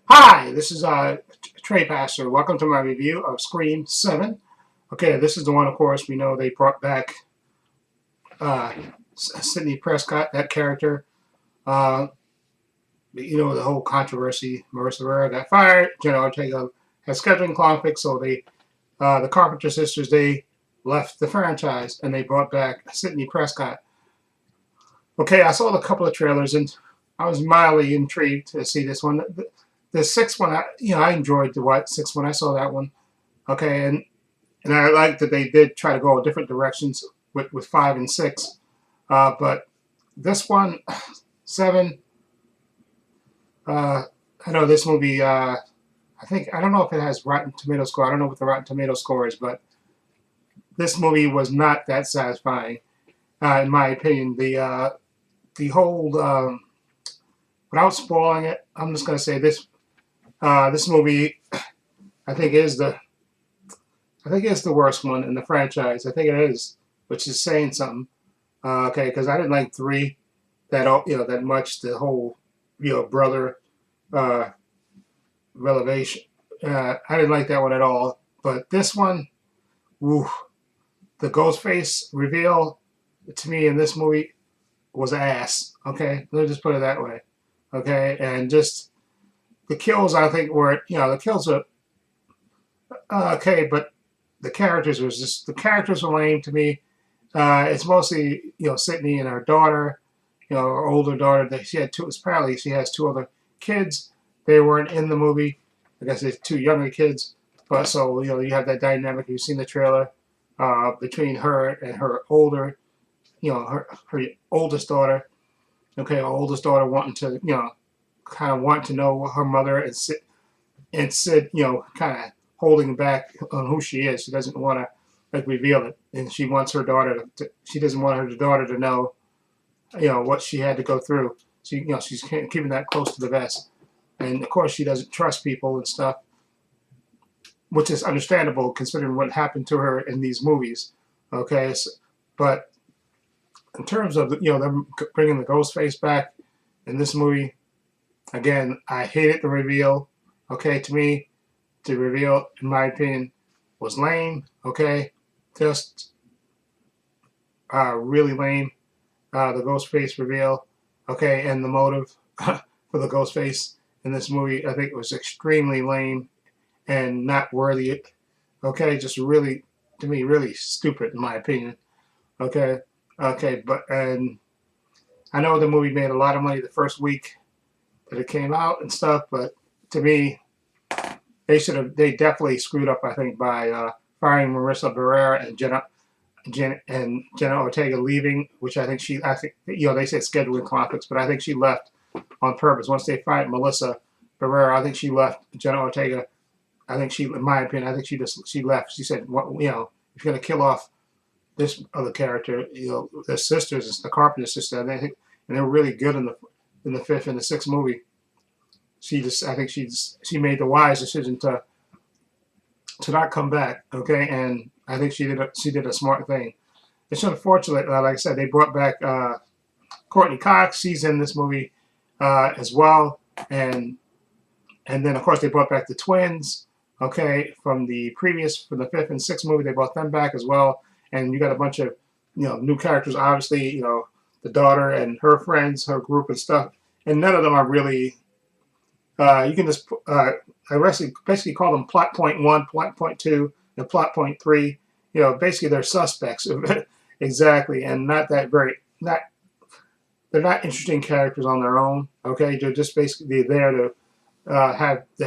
Hi, this is Trey Pastor. Welcome to my review of Scream 7. Okay, this is the one, of course, we know they brought back uh, Sidney Prescott, that character. Uh, the whole controversy. Marissa Rivera got fired. Jenna Ortega had scheduling conflicts, so the Carpenter sisters, they left the franchise and they brought back Sidney Prescott. Okay, I saw a couple of trailers and I was mildly intrigued to see this one. The sixth one, I enjoyed the sixth one. I saw that one. Okay, and I like that they did try to go different directions with five and six. But this one, seven, uh, I know this movie. I don't know if it has Rotten Tomato score. I don't know what the Rotten Tomato score is, but this movie was not that satisfying, in my opinion. The whole without spoiling it, I'm just gonna say this. This movie, I think, is the I think it's the worst one in the franchise. I think it is, which is saying something. Okay, because I didn't like three that much. The whole brother uh, revelation. I didn't like that one at all. But this one, woo, the Ghostface reveal to me in this movie was ass. Okay, let me just put it that way. Okay, and just the kills, I think were the kills are okay, but the characters were lame to me. It's mostly Sydney and her daughter, her older daughter. That she had two. Apparently, she has two other kids. They weren't in the movie. I guess it's two younger kids. But so you have that dynamic. You've seen the trailer between her and her older, her oldest daughter. Okay, her oldest daughter wanting to kind of want to know her mother, and Sid kind of holding back on who she is. She doesn't want to reveal it, and she wants her daughter she doesn't want her daughter to know what she had to go through. She's keeping that close to the vest, and of course she doesn't trust people and stuff, which is understandable considering what happened to her in these movies. Okay, but in terms of them bringing the Ghostface back in this movie, again, I hated the reveal. Okay, to me, the reveal, in my opinion, was lame. Okay, just really lame. The Ghostface reveal, okay, and the motive for the Ghostface in this movie, I think it was extremely lame and not worthy. Okay, just really, to me, really stupid in my opinion. Okay, but and I know the movie made a lot of money the first week that it came out and stuff, but to me, they definitely screwed up. I think by firing Marissa Barrera and Jenna Ortega leaving, which I think they said scheduling conflicts, but I think she left on purpose. Once they fired Melissa Barrera, I think she left. Jenna Ortega, I think in my opinion, I think she left. She said, if you're gonna kill off this other character, the sisters, it's the Carpenter sister, and they were really good in the fifth and the sixth movie. I think she made the wise decision to not come back. Okay, and I think she did a smart thing. It's unfortunate, like I said, they brought back Courtney Cox. She's in this movie as well, and then of course they brought back the twins. Okay, from the fifth and sixth movie, they brought them back as well, and you got a bunch of new characters. Obviously, the daughter and her friends, her group and stuff, and none of them are really. You can just I basically call them plot point one, plot point two, and plot point three. Basically they're suspects. Exactly, and not they're not interesting characters on their own. Okay, they're just basically there to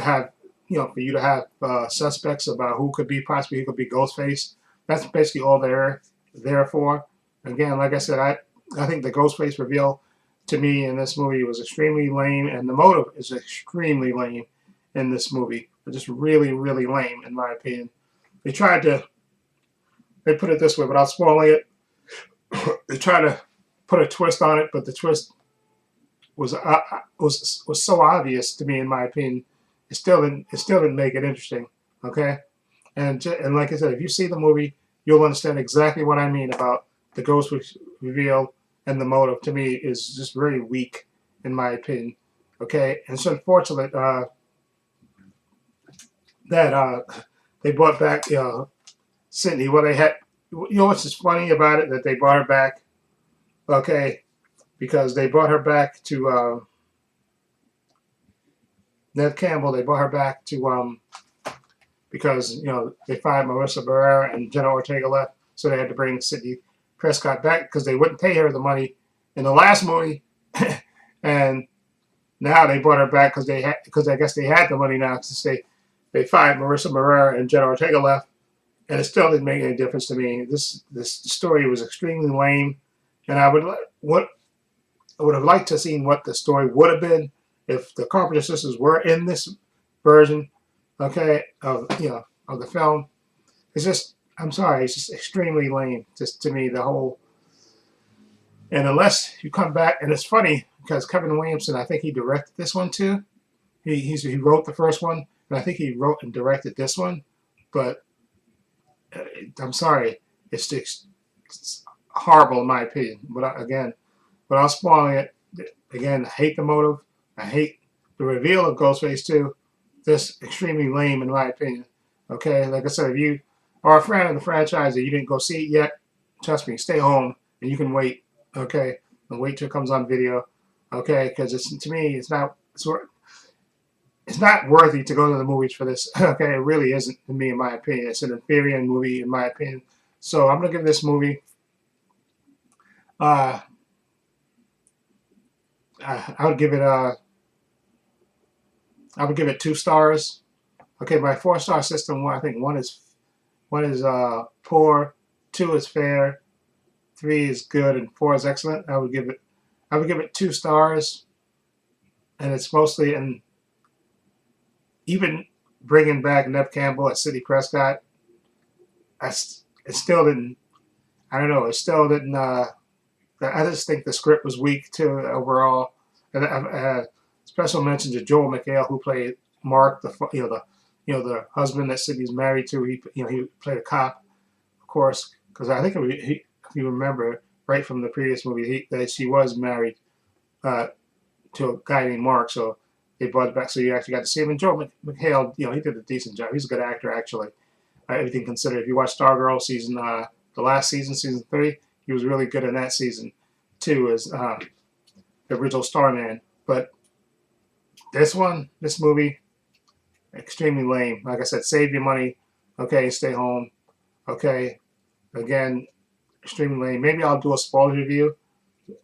have for you to have suspects about who could be Ghostface. That's basically all they're there for. Again, like I said, I think the Ghostface reveal to me in this movie was extremely lame, and the motive is extremely lame in this movie. Just really, really lame in my opinion. They tried to they put it this way without spoiling it. They tried to put a twist on it, but the twist was so obvious to me in my opinion. It still didn't make it interesting. Okay, and like I said, if you see the movie, you'll understand exactly what I mean about the ghost reveal and the motive. To me, is just very weak in my opinion. Okay, and it's unfortunate. that they brought back Sydney. Well, they had, you know what's just funny about it, that they brought her back, okay, because they brought her back to Neve Campbell. They brought her back to because they fired Marissa Barrera and Jenna Ortega left, so they had to bring Sydney Prescott back because they wouldn't pay her the money in the last movie, and now they brought her back because I guess they had the money now to they fired Marissa Barrera and Jenna Ortega left, and it still didn't make any difference to me. This story was extremely lame, and I would have liked to have seen what the story would have been if the Carpenter sisters were in this version, okay, of the film. It's just, I'm sorry, it's just extremely lame, just to me, the whole. And unless you come back, and it's funny because Kevin Williamson, I think he directed this one too. He wrote the first one, and I think he wrote and directed this one. But I'm sorry, it's horrible in my opinion. But again, without spoiling it, again, I hate the motive. I hate the reveal of Ghostface too. Just extremely lame in my opinion. Okay, like I said, if you are a fan of the franchise and you didn't go see it yet, trust me, stay home and you can wait. Okay, and wait till it comes on video. Okay, because to me, it's not worthy to go to the movies for this. Okay, it really isn't to me, in my opinion. It's an inferior movie, in my opinion. So I'm gonna give this movie. I would give it I would give it 2 stars. Okay, my 4-star system. I think one is poor, 2 is fair, 3 is good, and 4 is excellent. I would give it 2 stars, and it's mostly, and even bringing back Neve Campbell as Sydney Prescott, it still didn't. I don't know. It still didn't. I just think the script was weak too overall. And special mention to Joel McHale, who played Mark, the husband that Sydney's married to. He played a cop, of course, because I think if you remember right from the previous movie, that she was married to a guy named Mark. So they brought it back, so you actually got to see him. And Joel McHale, he did a decent job. He's a good actor, actually. Everything considered. If you watch Stargirl season, the last season, season 3, he was really good in that season too, as the original Starman. But this movie, extremely lame. Like I said, save your money. Okay, stay home. Okay, again, extremely lame. Maybe I'll do a spoiler review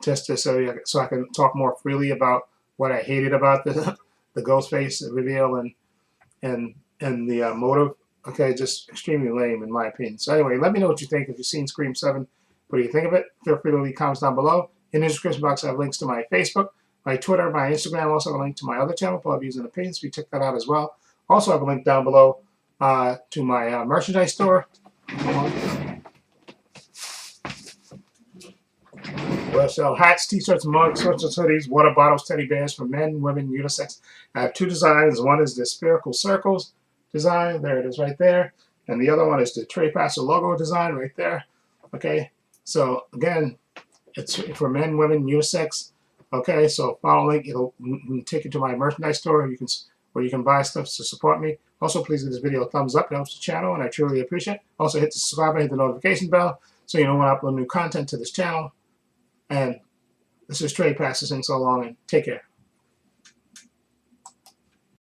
just so I can talk more freely about what I hated about the Ghostface reveal and the motive. Okay, just extremely lame in my opinion. So anyway, let me know what you think. If you've seen Scream 7, what do you think of it? Feel free to leave comments down below. In the description box, I have links to my Facebook, my Twitter, my Instagram. Also have a link to my other channel, Paul Views and Opinions. So you check that out as well. Also have a link down below to my merchandise store. Where I sell hats, t-shirts, mugs, sweatshirts, hoodies, water bottles, teddy bears for men, women, unisex. I have 2 designs. One is the spherical circles design. There it is right there. And the other one is the Trey Passer logo design right there. Okay. So again, it's for men, women, unisex. Okay. So follow link. It'll take you to my merchandise store. Where you can buy stuff to support me. Also, please give this video a thumbs up. It helps the channel, and I truly appreciate it. Also, hit the subscribe button, hit the notification bell, so you know when I upload new content to this channel. And this is Trey Passer saying so long, and take care.